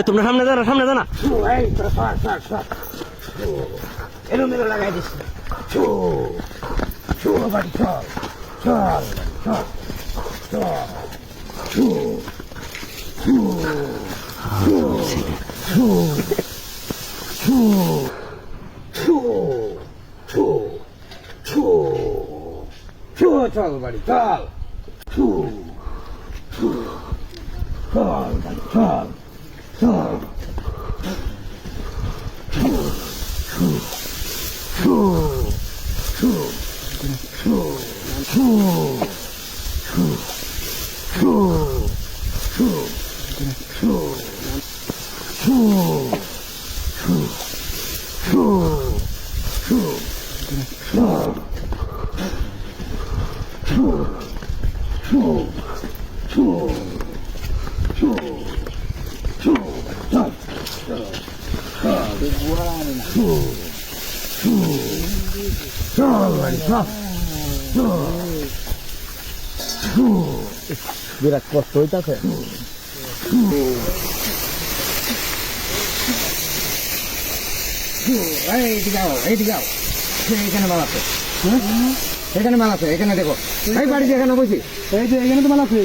তোমরা সামনে জানা এলো মেলো লাগাই দিস বাড়ি চল চল চল চল বাড়ি চল চল বাড়ি চল চল বিরাট কষ্ট হইতাছে এখানে মাল আছে এখানে মাল আছে এখানে দেখো এই বাড়ি এখানে বসি এই যে এখানে তো মাল আছে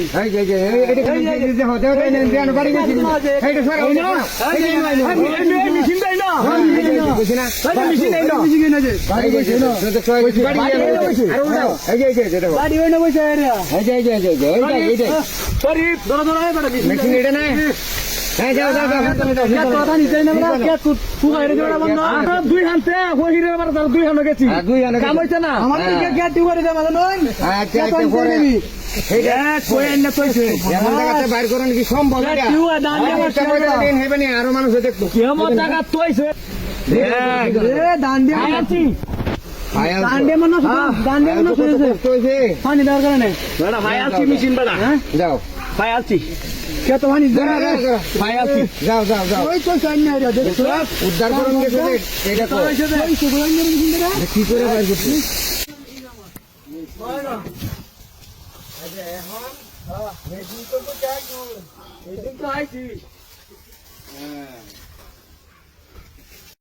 দুই হাতে দুই হাতে গেছি কাম হইছে না আমাদের বাইর করেন কি সম্ভব আরো মানুষ দেখতো যাও ভাই আছি যাও যাও যাও উদ্ধার করুন কি করে বাইর করছি এখন